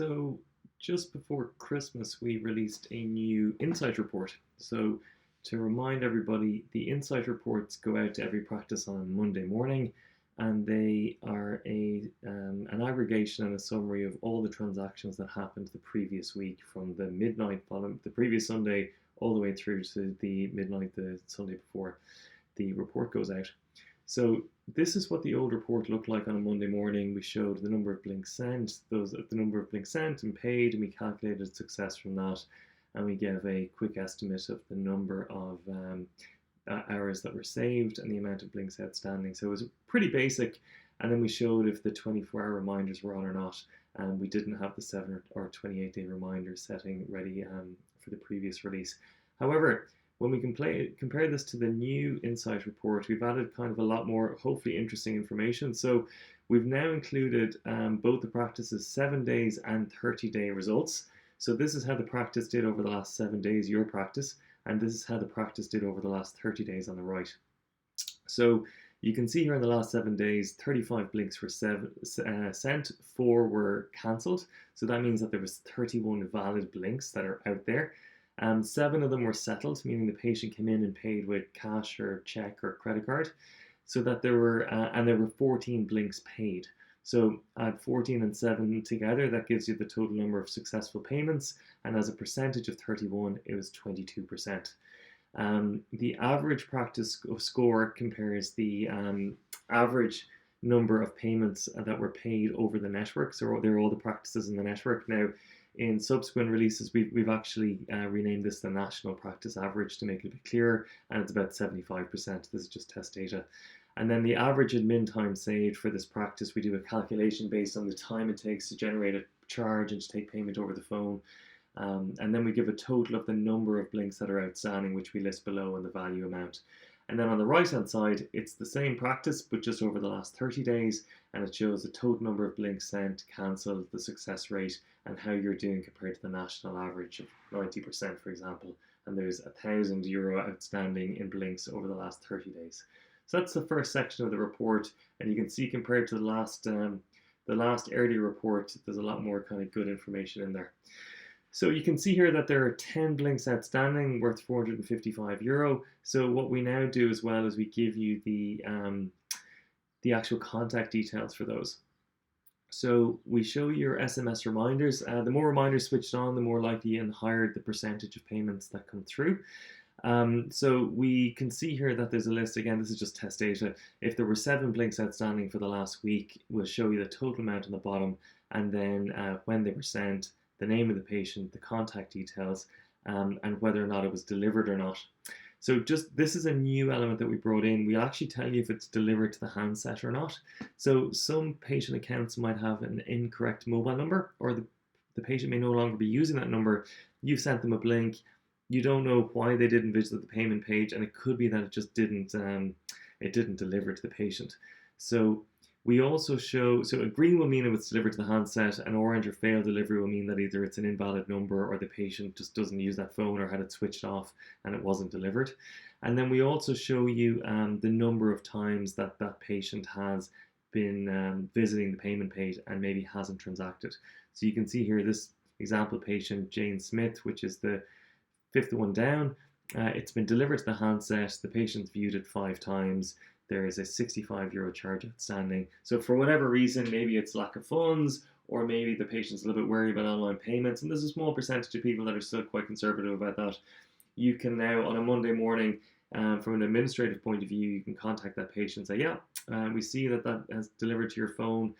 So, just before Christmas, we released a new Insight report. So, to remind everybody, the Insight reports go out to every practice on Monday morning, and they are an aggregation and a summary of all the transactions that happened the previous week from the midnight following the previous Sunday all the way through to the midnight the Sunday before the report goes out. So this is what the old report looked like on a Monday morning. We showed the number of blinks sent, the number of blinks sent and paid, and we calculated success from that. And we gave a quick estimate of the number of hours that were saved and the amount of blinks outstanding. So it was pretty basic. And then we showed if the 24-hour reminders were on or not. And we didn't have the 7 or 28-day reminder setting ready for the previous release. However, when we compare this to the new Insight report, we've added kind of a lot more, hopefully interesting information. So we've now included both the practice's 7 days and 30-day results. So this is how the practice did over the last 7 days, your practice, and this is how the practice did over the last 30 days on the right. So you can see here in the last 7 days, 35 blinks were sent, 4 were cancelled. So that means that there was 31 valid blinks that are out there. 7 of them were settled, meaning the patient came in and paid with cash or check or credit card. So that there were 14 blinks paid. So add 14 and 7 together, that gives you the total number of successful payments. And as a percentage of 31, it was 22%. The average practice score compares the average number of payments that were paid over the network. So they're all the practices in the network. Now, in subsequent releases, we've actually renamed this the national practice average to make it a bit clearer, and it's about 75%. This is just test data. And then the average admin time saved for this practice, we do a calculation based on the time it takes to generate a charge and to take payment over the phone. And then we give a total of the number of blinks that are outstanding, which we list below, and the value amount. And then on the right-hand side, it's the same practice, but just over the last 30 days, and it shows the total number of blinks sent, cancelled, the success rate, and how you're doing compared to the national average of 90%, for example. And there's €1,000 outstanding in blinks over the last 30 days. So that's the first section of the report, and you can see compared to the last earlier report, there's a lot more kind of good information in there. So you can see here that there are 10 blinks outstanding worth €455. So what we now do as well is we give you the actual contact details for those. So we show your SMS reminders. The more reminders switched on, the more likely and higher the percentage of payments that come through. So we can see here that there's a list. Again, this is just test data. If there were 7 blinks outstanding for the last week, we'll show you the total amount on the bottom, and then when they were sent, the name of the patient, the contact details, and whether or not it was delivered or not. So this is a new element that we brought in. We'll actually tell you if it's delivered to the handset or not. So some patient accounts might have an incorrect mobile number, or the patient may no longer be using that number. You've sent them a blink. You don't know why they didn't visit the payment page, and it could be that it just didn't deliver to the patient. So we also show, so a green will mean it was delivered to the handset, an orange or failed delivery will mean that either it's an invalid number or the patient just doesn't use that phone or had it switched off and it wasn't delivered. And then we also show you the number of times that that patient has been visiting the payment page and maybe hasn't transacted. So you can see here this example patient, Jane Smith, which is the 5th one down. It's been delivered to the handset, the patient's viewed it 5 times. There is a €65 charge outstanding. So for whatever reason, maybe it's lack of funds, or maybe the patient's a little bit worried about online payments, and there's a small percentage of people that are still quite conservative about that. You can now, on a Monday morning, from an administrative point of view, you can contact that patient and say, yeah, we see that has delivered to your phone.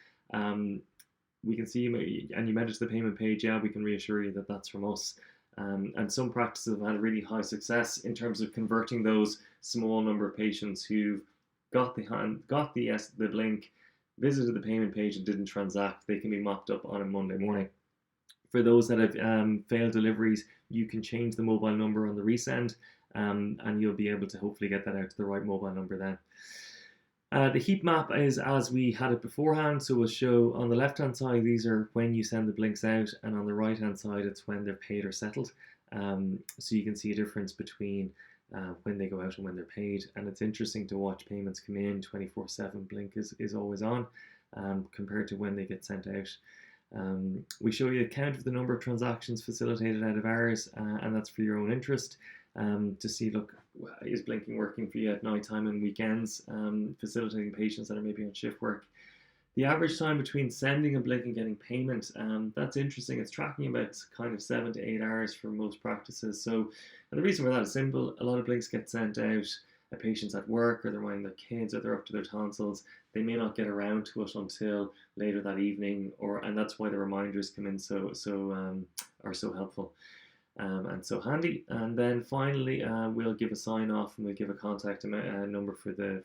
We can see you, and you manage the payment page. Yeah, we can reassure you that that's from us. And some practices have had really high success in terms of converting those small number of patients who got the blink, visited the payment page and didn't transact. They can be mopped up on a Monday morning. For those that have failed deliveries, you can change the mobile number on the resend, and you'll be able to hopefully get that out to the right mobile number then. The heat map is as we had it beforehand, so we'll show on the left hand side these are when you send the blinks out, and on the right hand side it's when they're paid or settled. So you can see a difference between when they go out and when they're paid, and it's interesting to watch payments come in 24/7. Blink is always on compared to when they get sent out. We show you a count of the number of transactions facilitated out of hours, and that's for your own interest. To see, look, is Blinking working for you at night time and weekends, facilitating patients that are maybe on shift work. The average time between sending a blink and getting payment, that's interesting. It's tracking about kind of 7 to 8 hours for most practices. So, and the reason for that is simple. A lot of blinks get sent out. A patient's at work, or they're minding their kids, or they're up to their tonsils. They may not get around to it until later that evening, and that's why the reminders come in are so helpful. And so handy. And then finally, we'll give a sign off, and we'll give a contact number for the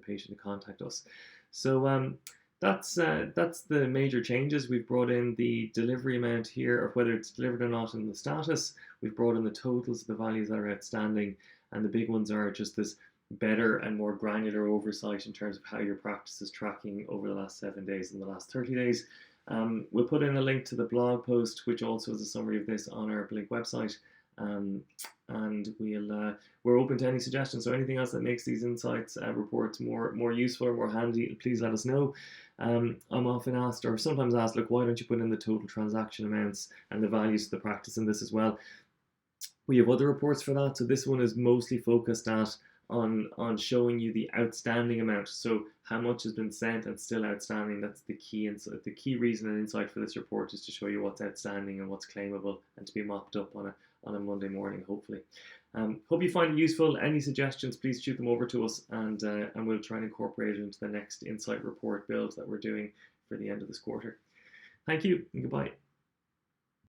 patient to contact us. So that's the major changes. We've brought in the delivery amount here, or whether it's delivered or not, in the status. We've brought in the totals of the values that are outstanding, and the big ones are just this better and more granular oversight in terms of how your practice is tracking over the last 7 days and the last 30 days. We'll put in a link to the blog post, which also is a summary of this, on our Billink website. And we're open to any suggestions. So anything else that makes these insights reports more useful or more handy, please let us know. I'm often asked, or sometimes asked, look, why don't you put in the total transaction amounts and the values of the practice in this as well? We have other reports for that. So this one is mostly focused on showing you the outstanding amount. So how much has been sent and still outstanding. That's the key insight. The key reason and insight for this report is to show you what's outstanding and what's claimable, and to be mopped up on a Monday morning, hopefully. Hope you find it useful. Any suggestions, please shoot them over to us, and we'll try and incorporate it into the next insight report build that we're doing for the end of this quarter. Thank you, and goodbye.